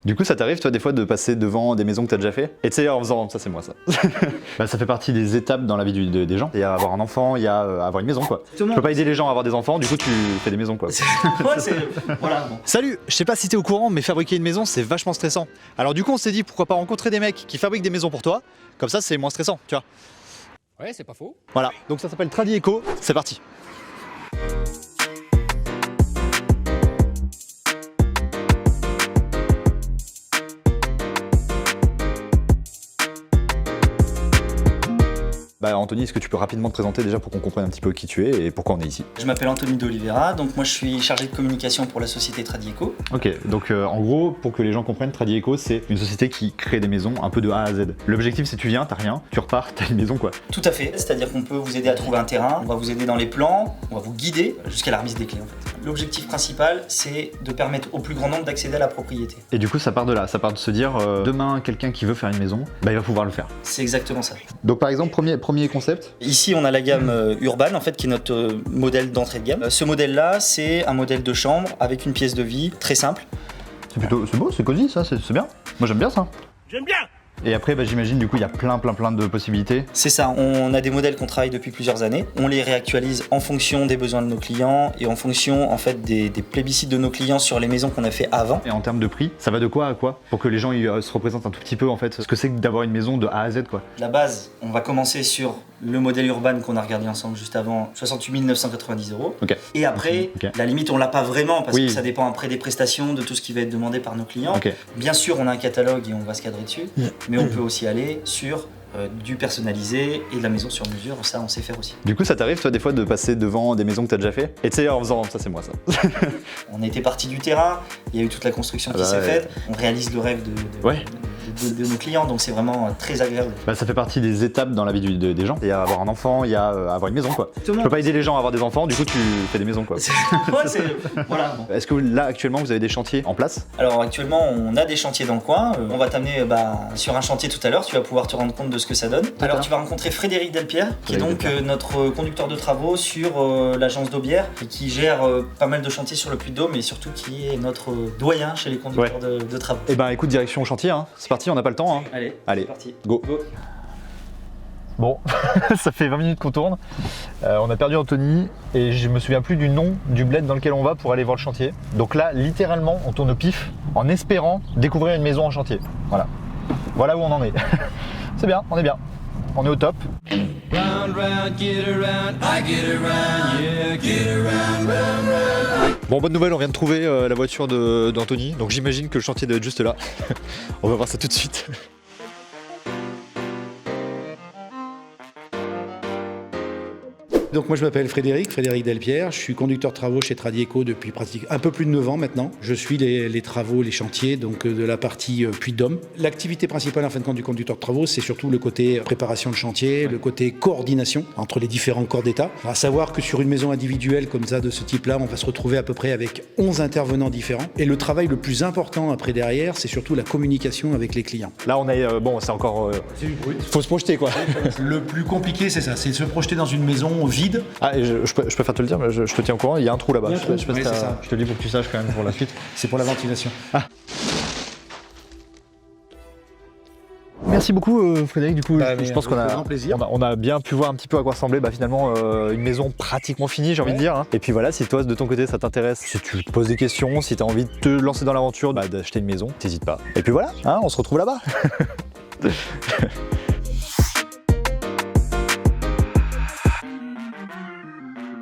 Du coup, ça t'arrive, toi, des fois, de passer devant des maisons que t'as déjà fait? Et tu sais, en faisant, ça c'est moi, ça. Bah, ça fait partie des étapes dans la vie des gens. Il y a avoir un enfant, il y a avoir une maison, quoi. Tu peux pas aider les gens à avoir des enfants, du coup, tu fais des maisons, quoi. Voilà, bon. Salut, je sais pas si t'es au courant, mais fabriquer une maison, c'est vachement stressant. Alors du coup, on s'est dit, pourquoi pas rencontrer des mecs qui fabriquent des maisons pour toi? Comme ça, c'est moins stressant, tu vois. Ouais, c'est pas faux. Voilà, donc ça s'appelle Tradieco, c'est parti. Bah Anthony, est-ce que tu peux rapidement te présenter déjà pour qu'on comprenne un petit peu qui tu es et pourquoi on est ici? Je m'appelle Anthony d'Oliveira, donc moi je suis chargé de communication pour la société Tradieco. Ok, donc en gros, pour que les gens comprennent, Tradieco, c'est une société qui crée des maisons un peu de A à Z. L'objectif, c'est tu viens, t'as rien, tu repars, t'as une maison, quoi. Tout à fait, c'est-à-dire qu'on peut vous aider à trouver un terrain, on va vous aider dans les plans, on va vous guider jusqu'à la remise des clés en fait. L'objectif principal, c'est de permettre au plus grand nombre d'accéder à la propriété. Et du coup, ça part de là, ça part de se dire, demain, quelqu'un qui veut faire une maison, bah il va pouvoir le faire. C'est exactement ça. Donc par exemple, premier concept. Ici, on a la gamme Urban, en fait, qui est notre modèle d'entrée de gamme. Ce modèle-là, c'est un modèle de chambre avec une pièce de vie très simple. C'est beau, c'est cosy, ça, c'est bien. Moi, j'aime bien ça. J'aime bien. Et après, bah, j'imagine, du coup, il y a plein de possibilités. C'est ça, on a des modèles qu'on travaille depuis plusieurs années. On les réactualise en fonction des besoins de nos clients et en fonction, en fait, des plébiscites de nos clients sur les maisons qu'on a fait avant. Et en termes de prix, ça va de quoi à quoi? Pour que les gens ils, se représentent un tout petit peu, en fait, ce que c'est que d'avoir une maison de A à Z, quoi. La base, on va commencer sur le modèle Urban qu'on a regardé ensemble juste avant, 68 990 €. Ok. Et après, Ok. la limite, on l'a pas vraiment parce Oui. que ça dépend après des prestations, de tout ce qui va être demandé par nos clients. Ok. Bien sûr, on a un catalogue et on va se cadrer dessus, mais on peut aussi aller sur du personnalisé et de la maison sur mesure, ça on sait faire aussi. Du coup, ça t'arrive, toi, des fois, de passer devant des maisons que t'as déjà fait? Et tu sais, en faisant, ça c'est moi, ça. On était parti du terrain, il y a eu toute la construction qui bah s'est ouais. faite, on réalise le rêve de nos clients, donc c'est vraiment très agréable. Bah, ça fait partie des étapes dans la vie des gens. Il y a avoir un enfant, il y a avoir une maison, quoi. Tu peux pas aider les gens à avoir des enfants, du coup, tu fais des maisons, quoi. Voilà, bon. Est-ce que là, actuellement, vous avez des chantiers en place? Alors actuellement, on a des chantiers dans le coin. On va t'amener sur un chantier tout à l'heure. Tu vas pouvoir te rendre compte de ce que ça donne. Alors tu vas rencontrer Frédéric Delpierre, qui est donc notre conducteur de travaux sur l'agence d'Aubière et qui gère pas mal de chantiers sur le Puy-de-Dôme et surtout qui est notre doyen chez les conducteurs de travaux. Eh ben, écoute, direction chantier, hein. C'est parti, on n'a pas le temps, hein. Allez, Allez, c'est parti. Go. Bon, ça fait 20 minutes qu'on tourne. On a perdu Anthony et je me souviens plus du nom du bled dans lequel on va pour aller voir le chantier. Donc là, littéralement, on tourne au pif en espérant découvrir une maison en chantier. Voilà. Voilà où on en est. C'est bien, on est bien. On est au top. Bon, bonne nouvelle, on vient de trouver la voiture d'Anthony. Donc j'imagine que le chantier doit être juste là. On va voir ça tout de suite. Donc moi je m'appelle Frédéric Delpierre, je suis conducteur de travaux chez Tradieco depuis pratiquement un peu plus de 9 ans maintenant. Je suis les travaux, les chantiers donc de la partie Puy-de-Dôme. L'activité principale en fin de compte du conducteur de travaux, c'est surtout le côté préparation de chantier, le côté coordination entre les différents corps d'État. À savoir que sur une maison individuelle comme ça de ce type-là, on va se retrouver à peu près avec 11 intervenants différents. Et le travail le plus important après derrière, c'est surtout la communication avec les clients. Là on est, bon c'est encore... faut se projeter quoi. Le plus compliqué c'est ça, c'est de se projeter dans une maison vide. Ah et je préfère te le dire, mais je te tiens au courant, il y a un trou là-bas. Il y a un trou, oui, c'est ça. Je te le dis pour que tu saches quand même pour la suite. C'est pour la ventilation. Merci beaucoup Frédéric, du coup je pense qu'on a, grand plaisir. on a bien pu voir un petit peu à quoi ressemblait finalement une maison pratiquement finie, j'ai envie de dire. Hein. Et puis voilà, si toi de ton côté ça t'intéresse, si tu te poses des questions, si tu as envie de te lancer dans l'aventure, d'acheter une maison, t'hésites pas. Et puis voilà, hein, on se retrouve là-bas.